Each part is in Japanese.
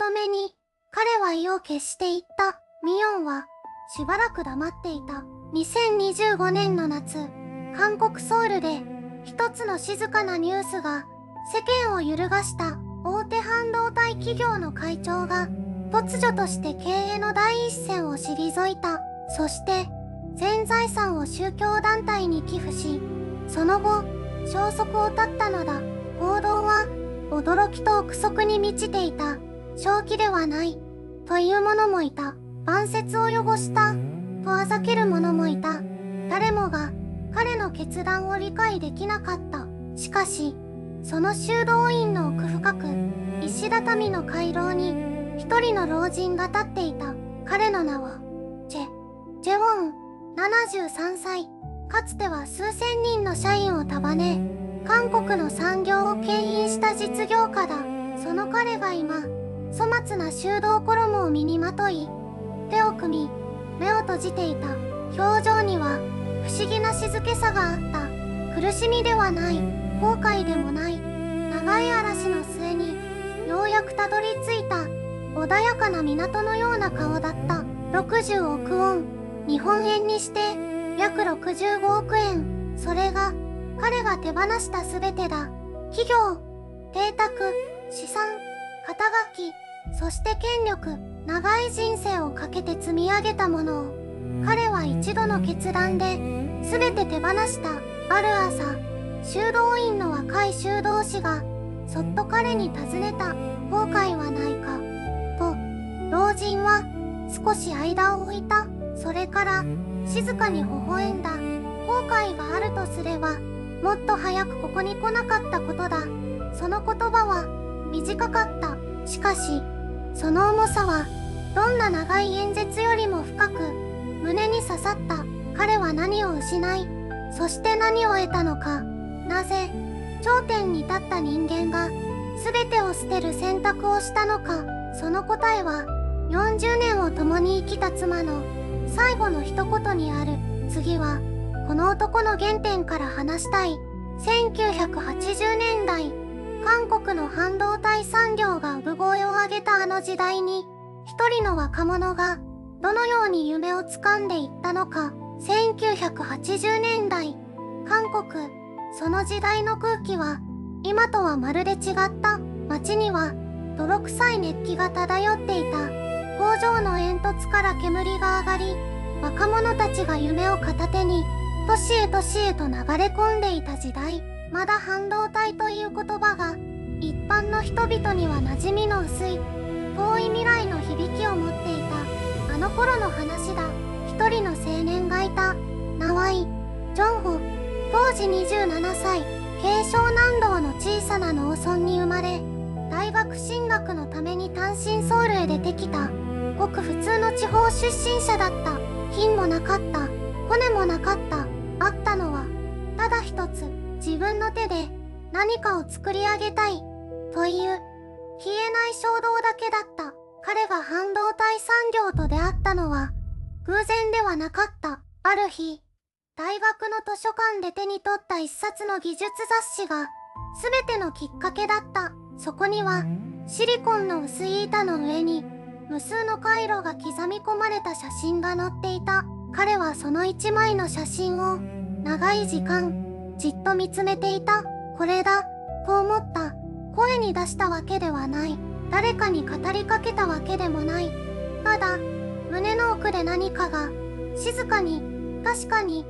の目に、彼は意を決していった。ミヨンは、しばらく黙っていた。2025年の夏、韓国ソウルで、一つの静かなニュースが、世間を揺るがした。大手半導体企業の会長が、突如として経営の第一線を退いた。そして、全財産を宗教団体に寄付し、その後、消息を絶ったのだ。報道は、驚きと憶測に満ちていた。正気ではない、という者もいた。晩節を汚した、とあざける者もいた。誰もが、彼の決断を理解できなかった。しかし、その修道院の奥深く、石畳の回廊に、一人の老人が立っていた。彼の名は、ジェウォン、73歳。かつては数千人の社員を束ね、韓国の産業を牽引した実業家だ。その彼が今、粗末な修道衣を身にまとい、手を組み、目を閉じていた。表情には、不思議な静けさがあった。苦しみではない、後悔でもない。長い嵐の末に、ようやくたどり着いた、穏やかな港のような顔だった。60億ウォン、日本円にして、約65億円。それが、彼が手放した全てだ。企業、邸宅、資産、肩書き、そして権力、長い人生をかけて積み上げたものを、彼は一度の決断で、全て手放した。ある朝、修道院の若い修道士が、そっと彼に尋ねた。後悔はないかと、老人は、少し間を置いた。それから、静かに微笑んだ。後悔があるとすれば、もっと早くここに来なかったことだ。その言葉は、短かった。しかし、その重さは、どんな長い演説よりも深く、胸に刺さった。彼は何を失い、そして何を得たのか。なぜ、頂点に立った人間が、全てを捨てる選択をしたのか。その答えは、40年を共に生きた妻の、最後の一言にある。次は、この男の原点から話したい。1980年代、韓国の半導体産業が産声を上げたあの時代に、一人の若者が、どのように夢をつかんでいったのか。1980年代、韓国、その時代の空気は、今とはまるで違った。街には、泥臭い熱気が漂っていた。工場の煙突から煙が上がり、若者たちが夢を片手に、都市へ都市へと流れ込んでいた時代。まだ半導体という言葉が、一般の人々には馴染みの薄い、遠い未来の響きを持っていた。あの頃の話だ。一人の青年がいた。名はジョンホ。当時27歳、慶尚南道の小さな農村に生まれ、大学進学のために単身ソウルへ出てきた。ごく普通の地方出身者だった。金もなかった。骨もなかった。あったのは、ただ一つ、自分の手で何かを作り上げたい、という、消えない衝動だけだった。彼が半導体産業と出会ったのは、偶然ではなかった。ある日、大学の図書館で手に取った一冊の技術雑誌が、すべてのきっかけだった。そこには、シリコンの薄い板の上に、無数の回路が刻み込まれた写真が載っていた。彼はその一枚の写真を、長い時間、じっと見つめていた。これだ、と思った。声に出したわけではない。誰かに語りかけたわけでもない。ただ、胸の奥で何かが、静かに、確かに、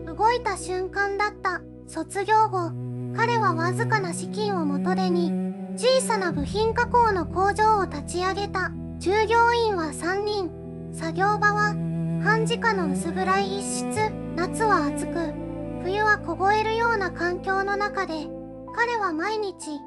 動いた瞬間だった。卒業後、彼はわずかな資金を元手に、小さな部品加工の工場を立ち上げた。従業員は3人。作業場は、半地下の薄暗い一室。夏は暑く、冬は凍えるような環境の中で、彼は毎日、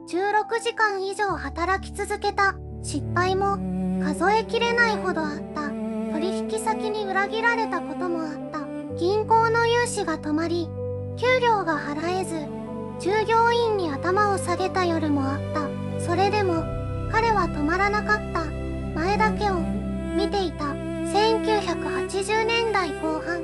16時間以上働き続けた。失敗も、数えきれないほどあった。取引先に裏切られたこともあった。銀行の融資が止まり、給料が払えず、従業員に頭を下げた夜もあった。それでも、彼は止まらなかった。前だけを見ていた。1980年代後半、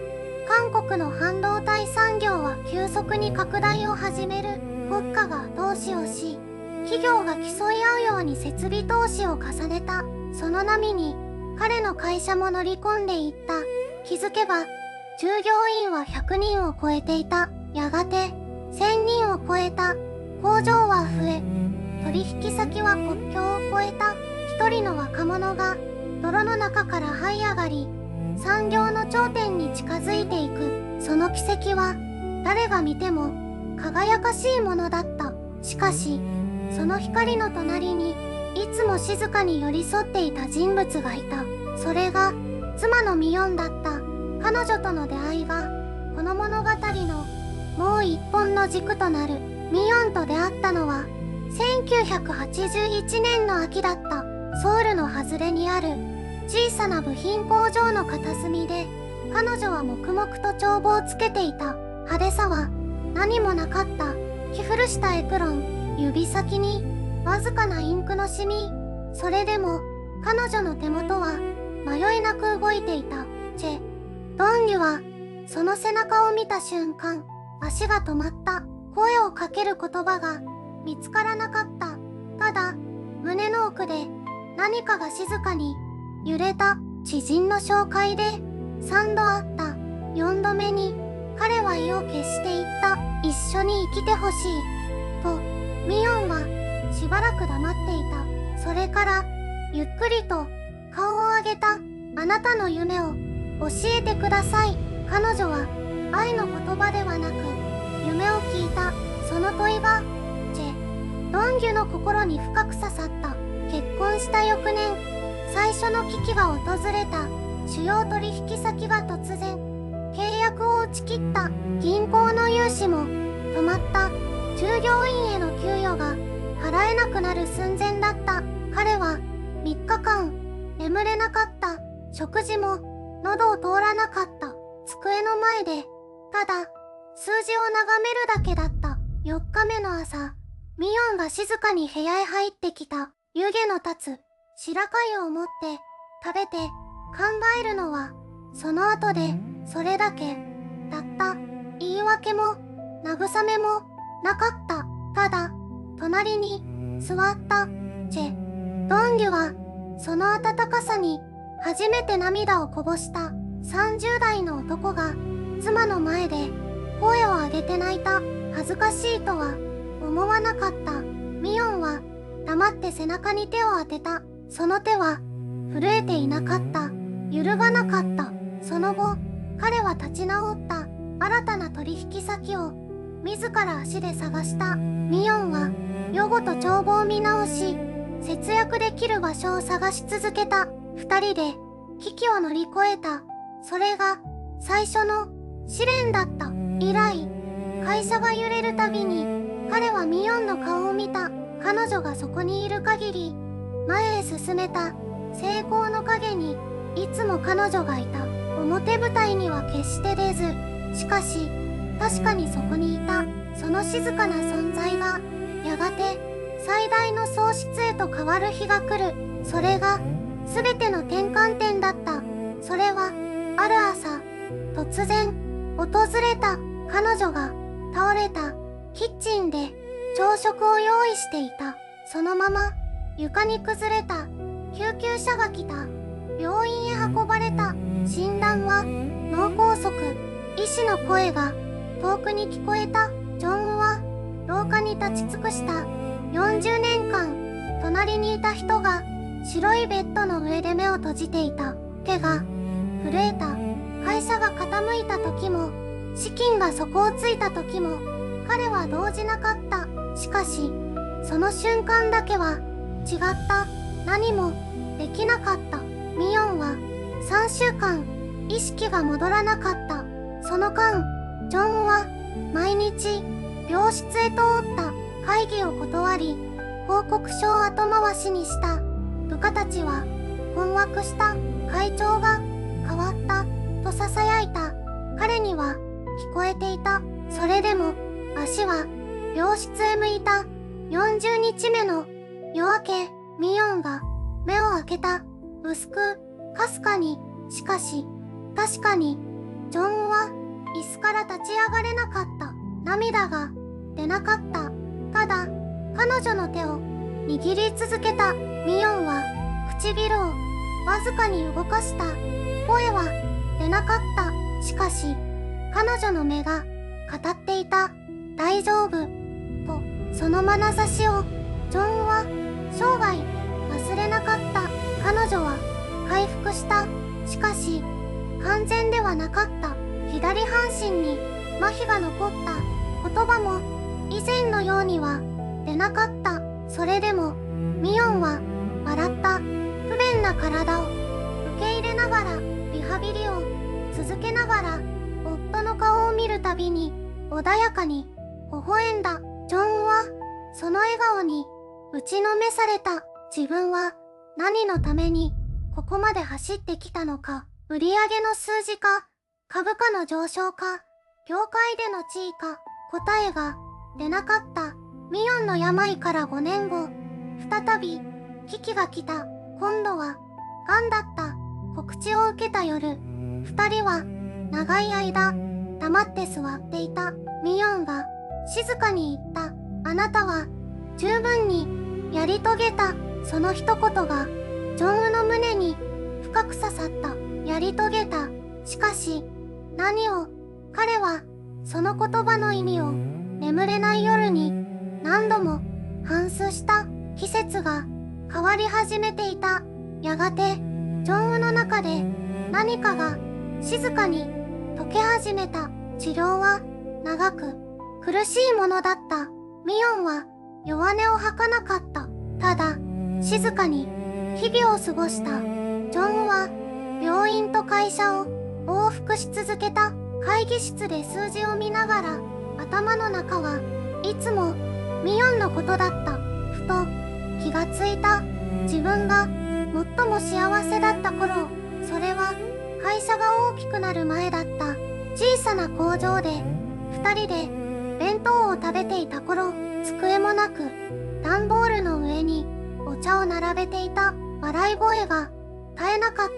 韓国の半導体産業は急速に拡大を始める。国家が後押しをし、企業が競い合うように設備投資を重ねた。その波に彼の会社も乗り込んでいった。気づけば従業員は100人を超えていた。やがて1000人を超えた。工場は増え、取引先は国境を越えた。一人の若者が泥の中から這い上がり、産業の頂点に近づいていく。その軌跡は誰が見ても輝かしいものだった。しかしその光の隣にいつも静かに寄り添っていた人物がいた。それが妻のミヨンだった。彼女との出会いがこの物語のもう一本の軸となる。ミヨンと出会ったのは1981年の秋だった。ソウルの外れにある小さな部品工場の片隅で彼女は黙々と帳簿をつけていた。派手さは何もなかった。着古したエプロン、指先にわずかなインクのシミ。それでも彼女の手元は迷いなく動いていた。チェ・ドンギュはその背中を見た瞬間、足が止まった。声をかける言葉が見つからなかった。ただ胸の奥で何かが静かに揺れた。知人の紹介で3度会った。4度目に彼は意を決して言った。一緒に生きてほしいと。ミヨンはしばらく黙っていた。それからゆっくりと顔を上げた。あなたの夢を教えてください。彼女は愛の言葉ではなく夢を聞いた。その問いがチェ・ドンギュの心に深く刺さった。結婚した翌年、最初の危機が訪れた。主要取引先が突然契約を打ち切った。銀行の融資も止まった。従業員への給与が払えなくなる寸前だった。彼は3日間眠れなかった。食事も喉を通らなかった。机の前でただ数字を眺めるだけだった。4日目の朝、ミヨンが静かに部屋へ入ってきた。湯気の立つ白粥を持って食べて考えるのはその後でそれだけだった。言い訳も慰めもなかった。ただ隣に座ったチェ・ドンギュはその温かさに初めて涙をこぼした。30代の男が妻の前で声を上げて泣いた。恥ずかしいとは思わなかった。ミヨンは黙って背中に手を当てた。その手は震えていなかった。揺るがなかった。その後、彼は立ち直った。新たな取引先を自ら足で探した。ミヨンは夜ごと帳簿を見直し、節約できる場所を探し続けた。二人で危機を乗り越えた。それが最初の試練だった。以来、会社が揺れるたびに彼はミヨンの顔を見た。彼女がそこにいる限り、前へ進めた成功の陰にいつも彼女がいた。表舞台には決して出ず、しかし確かにそこにいた。その静かな存在がやがて最大の喪失へと変わる日が来る。それが全ての転換点だった。それはある朝突然訪れた。彼女が倒れた。キッチンで朝食を用意していた。そのまま床に崩れた。救急車が来た。病院へ運ばれた。診断は脳梗塞。医師の声が遠くに聞こえた。ジョンウは廊下に立ち尽くした。40年間隣にいた人が白いベッドの上で目を閉じていた。手が震えた。会社が傾いた時も資金が底をついた時も彼は動じなかった。しかしその瞬間だけは違った。何もできなかった。ミヨンは3週間意識が戻らなかった。その間ジョンは毎日病室へ通った。会議を断り報告書を後回しにした。部下たちは困惑した。会長が変わったとささやいた。彼には聞こえていた。それでも足は病室へ向いた。40日目の夜明け、ミヨンが目を開けた。薄くかすかに。しかし確かにジョンは椅子から立ち上がれなかった。涙が出なかった。ただ彼女の手を握り続けた。ミヨンは唇をわずかに動かした。声は出なかった。しかし彼女の目が語っていた。大丈夫と。その眼差しをジョンは生涯忘れなかった。彼女は回復した。しかし完全ではなかった。左半身に麻痺が残った。言葉も以前のようには出なかった。それでもミヨンは笑った。不便な体を受け入れながらリハビリを続けながら夫の顔を見るたびに穏やかに微笑んだ。ジョンはその笑顔に打ちのめされた。自分は何のためにここまで走ってきたのか。売上の数字か、株価の上昇か、業界での地位か。答えが出なかった。ミヨンの病から5年後、再び危機が来た。今度は癌だった。告知を受けた夜、二人は長い間黙って座っていた。ミヨンが静かに言った。あなたは十分にやり遂げた。その一言がジョンウの胸に深く刺さった。やり遂げた。しかし何を。彼はその言葉の意味を眠れない夜に何度も反芻した。季節が変わり始めていた。やがてジョンウの中で何かが静かに溶け始めた。治療は長く苦しいものだった。ミヨンは弱音を吐かなかった。ただ静かに日々を過ごした。ジョンは病院と会社を往復し続けた。会議室で数字を見ながら頭の中はいつもミヨンのことだった。ふと気がついた。自分が最も幸せだった頃、それは会社が大きくなる前だった。小さな工場で二人で弁当を食べていた頃、机もなく段ボールの上にお茶を並べていた。笑い声が絶えなかっ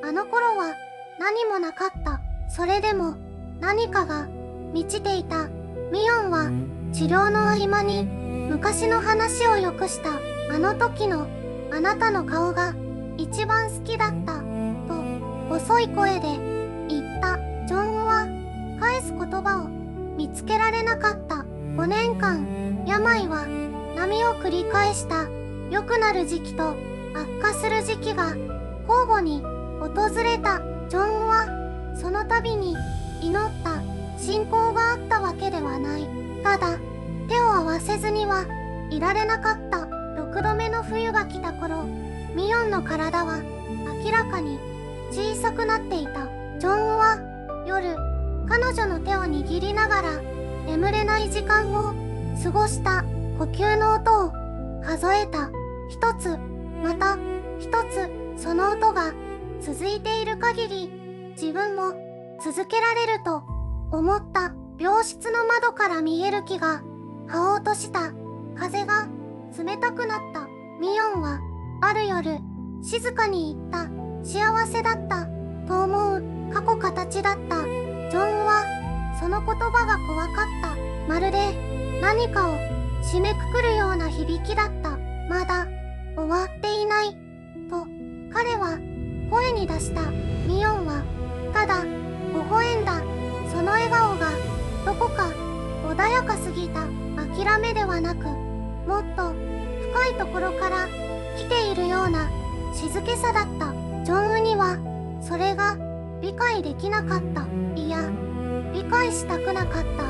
た。あの頃は何もなかった。それでも何かが満ちていた。ミヨンは治療の合間に昔の話をよくした。あの時のあなたの顔が一番好きだったと細い声で言った。ジョンは返す言葉を見つけられなかった。5年間病は波を繰り返した。良くなる時期と悪化する時期が交互に訪れた。ジョンはその度に祈った。信仰があったわけではない。ただ手を合わせずにはいられなかった。6度目の冬が来た頃、ミヨンの体は明らかに小さくなっていた。ジョンは夜彼女の手を握りながら眠れない時間を過ごした。呼吸の音を数えた。一つまた一つ。その音が続いている限り自分も続けられると思った。病室の窓から見える木が葉を落とした。風が冷たくなった。ミヨンはある夜静かに言った。幸せだったと思う過去形だった。ジョンはその言葉が怖かった。まるで何かを締めくくるような響きだった。まだ終わっていないと彼は声に出した。ミヨンはただ微笑んだ。その笑顔がどこか穏やかすぎた。諦めではなく、もっと深いところから来ているような静けさだった。ジョンウにはそれが理解できなかった。いや、理解したくなかった。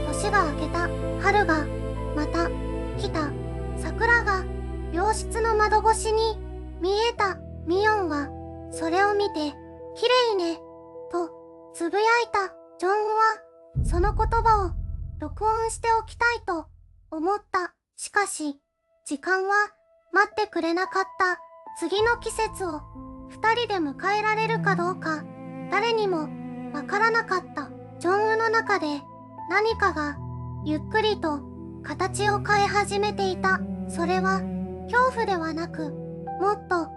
年が明けた。春がまた来た。桜が病室の窓越しに見えた。ミヨンはそれを見て、綺麗ねとつぶやいた。ジョンウはその言葉を録音しておきたいと思った。しかし時間は待ってくれなかった。次の季節を二人で迎えられるかどうか誰にもわからなかった。ジョンウの中で何かがゆっくりと形を変え始めていた。それは恐怖ではなく、もっと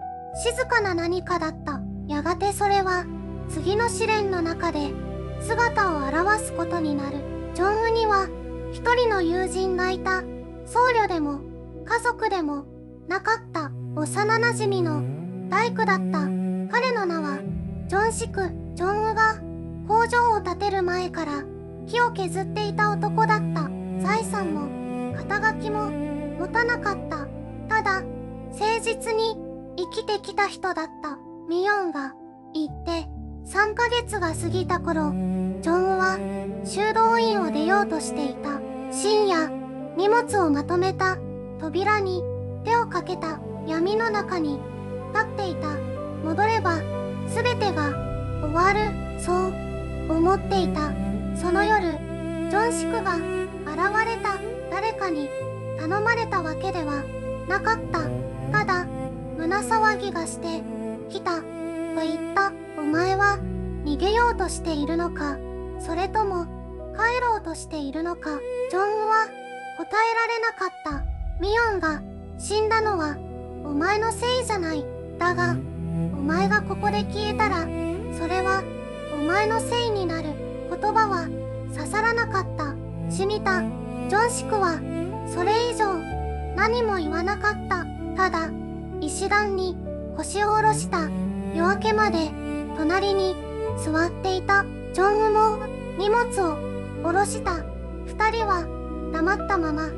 静かな何かだった。やがてそれは次の試練の中で姿を現すことになる。ジョンウには一人の友人がいた。僧侶でも家族でもなかった幼なじみの大工だった。彼の名はジョンシク。ジョンウが工場を建てる前から木を削っていた男だった。財産も肩書きも持たなかった。ただ誠実に生きてきた人だった。ミヨンが行って3ヶ月が過ぎた頃、ジョンウは修道院を出ようとしていた。深夜、荷物をまとめた扉に手をかけた。闇の中に立っていた。戻れば全てが終わる、そう思っていた。その夜、ジョンシクが現れた。誰かに頼まれたわけではなかった。ただ胸騒ぎがしてきたと言った。お前は逃げようとしているのか、それとも帰ろうとしているのか。ジョンウは答えられなかった。ミヨンが死んだのはお前のせいじゃない。だがお前がここで消えたらそれはお前のせいになる。言葉は刺さらなかった。染みた。ジョンシクはそれ以上何も言わなかった。ただ石段に腰を下ろした。夜明けまで隣に座っていた。ジョンウも荷物を下ろした。二人は黙ったまま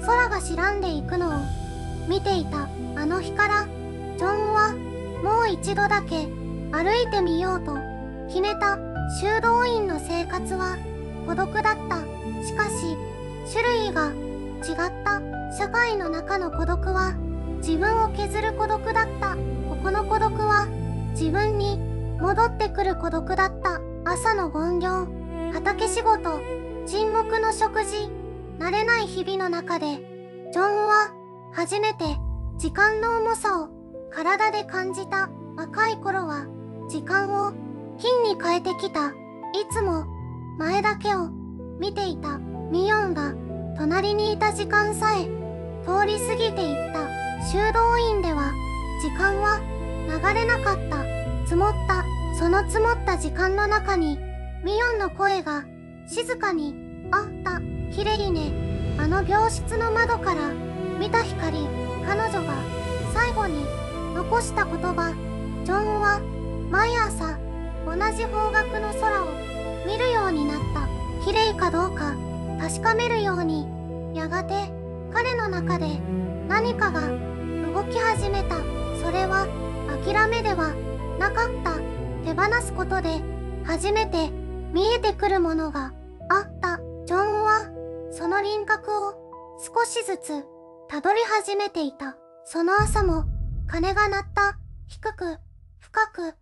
空が白んでいくのを見ていた。あの日からジョンウはもう一度だけ歩いてみようと決めた。修道院の生活は孤独だった。しかし種類が違った。社会の中の孤独は自分を削る孤独だった。ここの孤独は自分に戻ってくる孤独だった。朝の勤業、畑仕事、沈黙の食事、慣れない日々の中でジョンウは初めて時間の重さを体で感じた。若い頃は時間を金に変えてきた。いつも前だけを見ていた。ミヨンが隣にいた時間さえ通り過ぎていった。修道院では時間は流れなかった。積もった。その積もった時間の中にミヨンの声が静かにあった。きれいね。あの病室の窓から見た光。彼女が最後に残した言葉。ジョンウは毎朝同じ方角の空を見るようになった。きれいかどうか確かめるように。やがて彼の中で何かが動き始めた。それは諦めではなかった。手放すことで初めて見えてくるものがあった。ジョンウはその輪郭を少しずつたどり始めていた。その朝も鐘が鳴った。低く深く空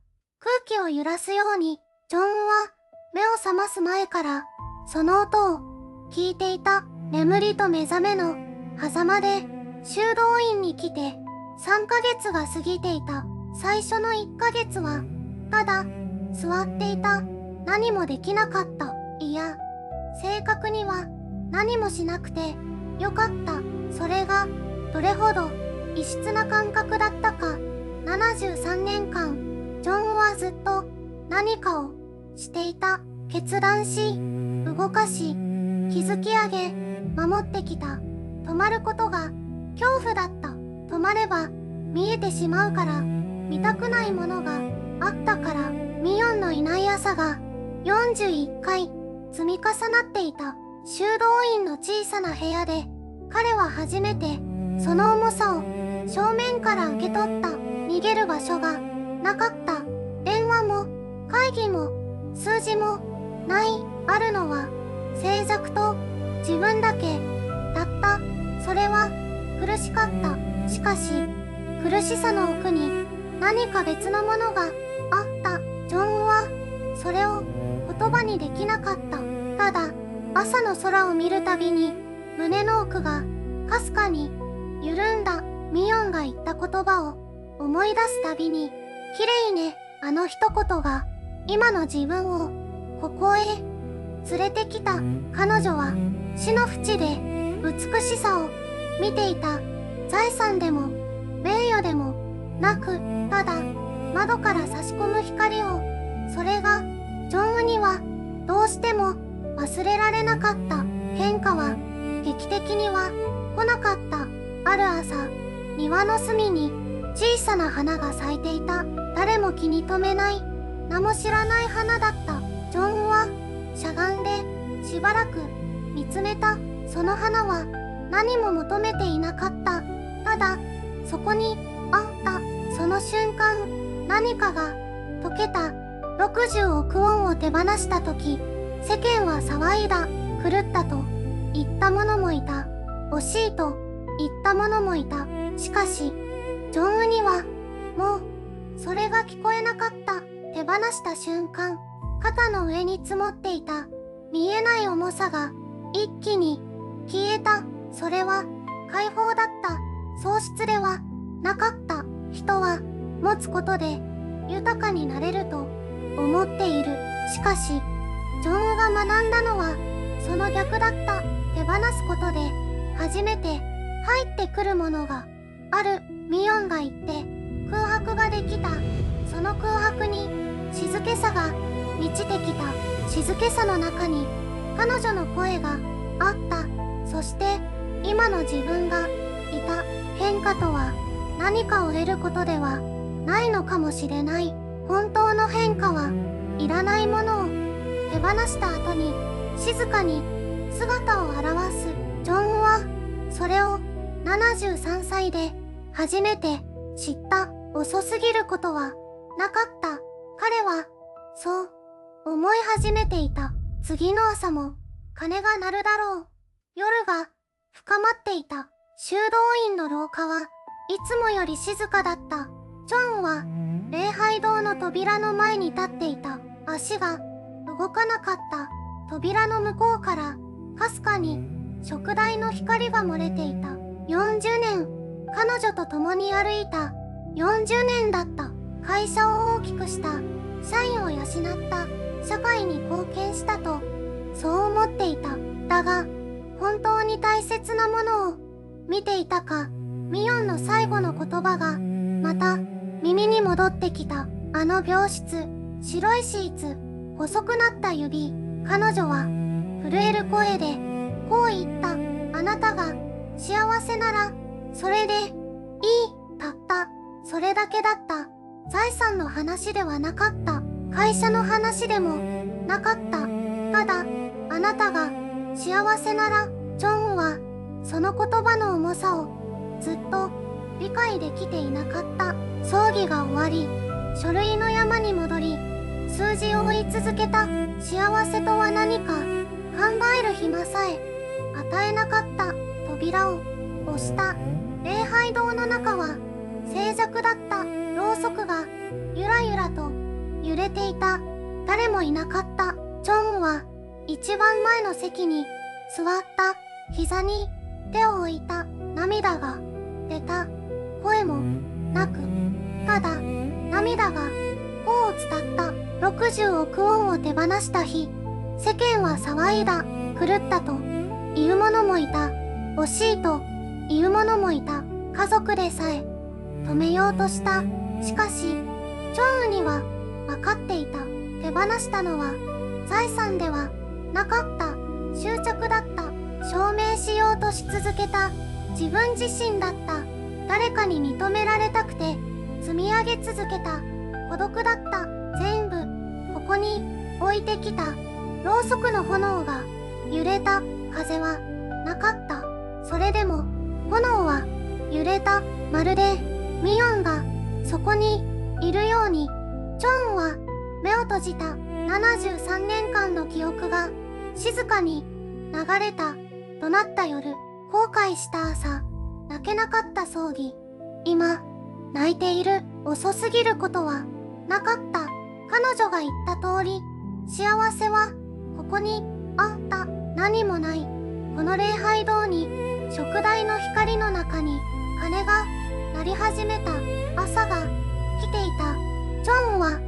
気を揺らすように。ジョンウは目を覚ます前からその音を聞いていた。眠りと目覚めの狭間で修道院に来て3ヶ月が過ぎていた。最初の1ヶ月はただ座っていた。何もできなかった。いや、正確には何もしなくてよかった。それがどれほど異質な感覚だったか。73年間ジョンウはずっと何かをしていた。決断し動かし築き上げ守ってきた。止まることが恐怖だった。止まれば見えてしまうから。見たくないものがあったから。ミヨンのいない朝が41回積み重なっていた。修道院の小さな部屋で彼は初めてその重さを正面から受け取った。逃げる場所がなかった。電話も会議も数字もない。あるのは静寂と自分だけだった。それは苦しかった。しかし苦しさの奥に何か別のものがあった。ジョンウはそれを言葉にできなかった。ただ朝の空を見るたびに胸の奥がかすかに緩んだ。ミヨンが言った言葉を思い出すたびに、きれいね。あの一言が今の自分をここへ連れてきた。彼女は死の淵で美しさを見ていた。財産でも名誉でもなく、ただ窓から差し込む光を。それがジョンウにはどうしても忘れられなかった。変化は劇的には来なかった。ある朝、庭の隅に小さな花が咲いていた。誰も気に留めない、名も知らない花だった。ジョンはしゃがんでしばらく見つめた。その花は何も求めていなかった。ただそこにあった。その瞬間、何かが溶けた。60億ウォンを手放した時、世間は騒いだ。狂ったと言った者もいた。惜しいと言った者もいた。しかしジョンウにはもうそれが聞こえなかった。手放した瞬間、肩の上に積もっていた見えない重さが一気に消えた。それは解放だった。喪失ではなかった。人は持つことで豊かになれると思っている。しかしジョンウが学んだのはその逆だった。手放すことで初めて入ってくるものがある。ミヨンが言って空白ができた。その空白に静けさが満ちてきた。静けさの中に彼女の声があった。そして今の自分がいた。変化とは何かを得ることではないのかもしれない。本当の変化はいらないものを手放した後に静かに姿を現す。ジョンウはそれを73歳で初めて知った。遅すぎることはなかった。彼はそう思い始めていた。次の朝も鐘が鳴るだろう。夜が深まっていた。修道院の廊下はいつもより静かだった。ジョンは礼拝堂の扉の前に立っていた。足が動かなかった。扉の向こうからかすかに燭台の光が漏れていた。40年彼女と共に歩いた。40年だった。会社を大きくした。社員を養った。社会に貢献したとそう思っていた。だが本当に大切なものを見ていたか。ミヨンの最後の言葉がまた耳に戻ってきた。あの病室、白いシーツ、細くなった指。彼女は震える声でこう言った。あなたが幸せならそれでいい。たったそれだけだった。財産の話ではなかった。会社の話でもなかった。ただあなたが幸せなら。ジョンはその言葉の重さをずっと理解できていなかった。葬儀が終わり、書類の山に戻り、数字を追い続けた。幸せとは何か考える暇さえ与えなかった。扉を押した。礼拝堂の中は静寂だった。ろうそくがゆらゆらと揺れていた。誰もいなかった。ジョンは一番前の席に座った。膝に手を置いた。涙が出た。声もなく、ただ涙が頬を伝った。60億ウォンを手放した日、世間は騒いだ。狂ったと言う者もいた。惜しいと言う者もいた。家族でさえ止めようとした。しかしジョンウには分かっていた。手放したのは財産ではなかった。執着だった。証明しようとし続けた自分自身だった。誰かに認められたくて積み上げ続けた孤独だった。全部ここに置いてきた。ろうそくの炎が揺れた。風はなかった。それでも炎は揺れた。まるでミヨンがそこにいるように。ジョンは目を閉じた。73年間の記憶が静かに流れた。怒鳴った夜、後悔した朝、泣けなかった葬儀。今泣いている。遅すぎることはなかった。彼女が言った通り、幸せはここにあった。何もないこの礼拝堂に、燭台の光の中に鐘が鳴り始めた。朝が来ていた。ジョンは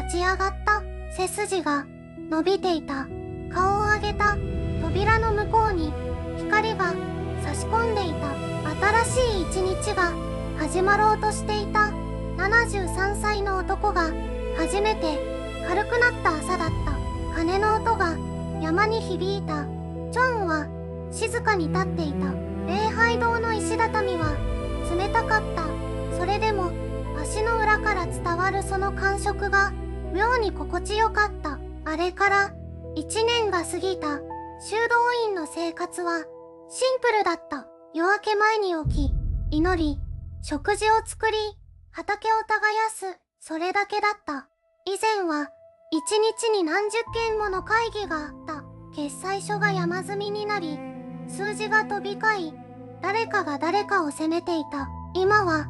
立ち上がった。背筋が伸びていた。顔を上げた。扉の向こうに光が差し込んでいた。新しい一日が始まろうとしていた。73歳の男が初めて軽くなった朝だった。鐘の音が山に響いた。ジョンは静かに立っていた。礼拝堂の石畳は冷たかった。それでも足の裏から伝わるその感触が妙に心地よかった。あれから1年が過ぎた。修道院の生活はシンプルだった。夜明け前に起き、祈り、食事を作り、畑を耕す、それだけだった。以前は一日に何十件もの会議があった。決裁書が山積みになり、数字が飛び交い、誰かが誰かを責めていた。今は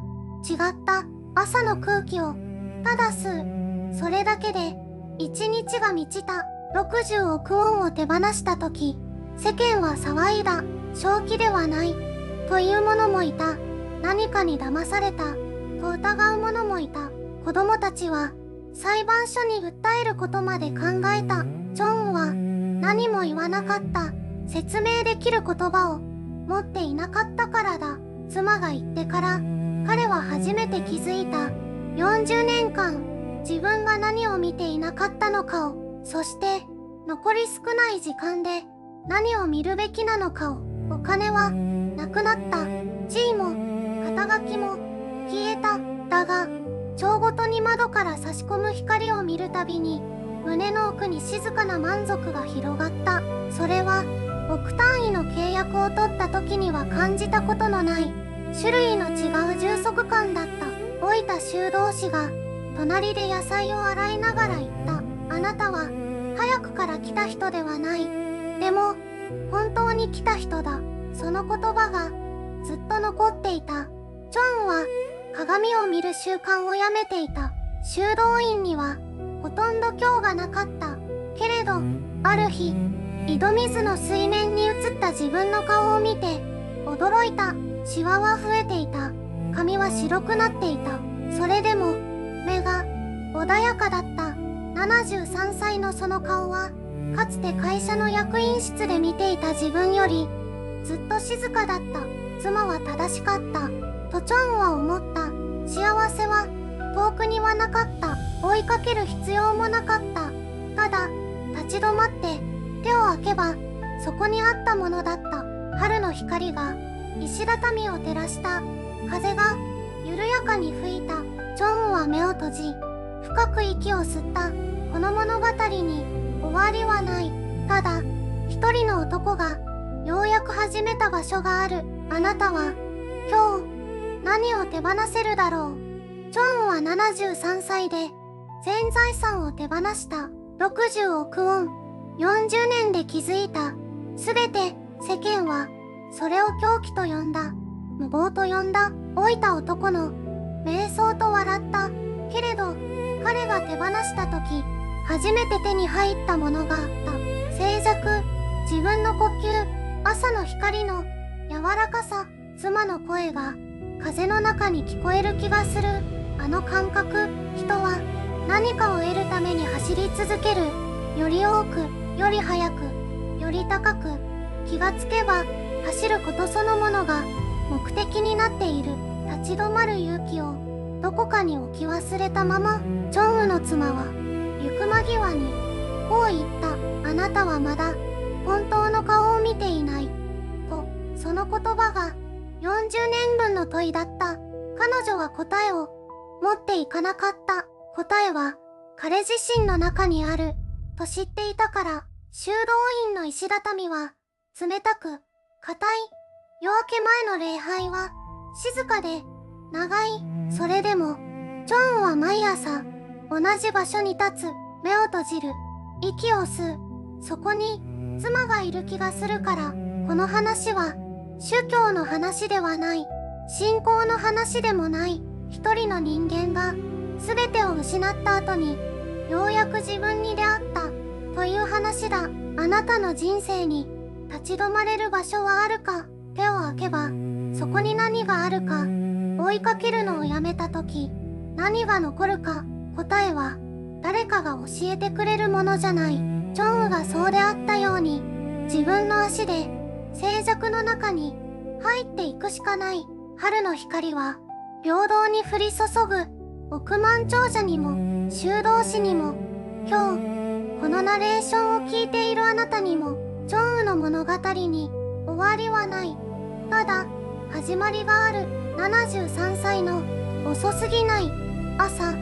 違った。朝の空気をただ吸う。それだけで一日が満ちた。60億ウォンを手放した時、世間は騒いだ。正気ではないという者もいた。何かに騙されたと疑う者もいた。子供たちは裁判所に訴えることまで考えた。ジョンは何も言わなかった。説明できる言葉を持っていなかったからだ。妻が言ってから彼は初めて気づいた。40年間自分が何を見ていなかったのかを、そして残り少ない時間で何を見るべきなのかを。お金はなくなった。地位も肩書きも消えた。だが帳ごとに窓から差し込む光を見るたびに胸の奥に静かな満足が広がった。それは億単位の契約を取った時には感じたことのない種類の違う充足感だった。老いた修道士が隣で野菜を洗いながら言った。あなたは早くから来た人ではない。でも本当に来た人だ。その言葉がずっと残っていた。ジョンは鏡を見る習慣をやめていた。修道院にはほとんど今日がなかった。けれどある日、井戸水の水面に映った自分の顔を見て驚いた。シワは増えていた。髪は白くなっていた。それでも目が穏やかだった。73歳のその顔はかつて会社の役員室で見ていた自分よりずっと静かだった。妻は正しかったとチョンは思った。幸せは遠くにはなかった。追いかける必要もなかった。ただ立ち止まって手を開けばそこにあったものだった。春の光が石畳を照らした。風が緩やかに吹いた。ジョンは目を閉じ深く息を吸った。この物語に終わりはない。ただ一人の男がようやく始めた場所がある。あなたは今日何を手放せるだろう。ジョンは73歳で全財産を手放した。60億ウォン。40年で気づいた。すべて世間はそれを狂気と呼んだ。無謀と呼んだ。老いた男の瞑想と笑った。けれど彼が手放した時、初めて手に入ったものがあった。静寂、自分の呼吸、朝の光の柔らかさ、妻の声が風の中に聞こえる気がする。あの感覚。人は何かを得るために走り続ける。より多く、より速く、より高く。気がつけば走ることそのものが目的になっている。立ち止まる勇気をどこかに置き忘れたまま、ジョンウの妻は行く間際にこう言った。あなたはまだ本当の顔を見ていない。と、その言葉が40年分の問いだった。彼女は答えを持っていかなかった。答えは彼自身の中にあると知っていたから。修道院の石畳は冷たく硬い。夜明け前の礼拝は静かで長い。それでもジョンは毎朝同じ場所に立つ。目を閉じる。息を吸う。そこに妻がいる気がするから。この話は宗教の話ではない。信仰の話でもない。一人の人間が全てを失った後にようやく自分に出会ったという話だ。あなたの人生に立ち止まれる場所はあるか。手を開けばそこに何があるか。追いかけるのをやめた時何が残るか。答えは誰かが教えてくれるものじゃない。ジョンウがそうであったように自分の足で静寂の中に入っていくしかない。春の光は平等に降り注ぐ。億万長者にも修道士にも、今日このナレーションを聞いているあなたにも、ジョンウの物語に終わりはない。ただ、始まりがある73歳の遅すぎない朝、あ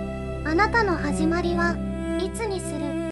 なたの始まりはいつにする？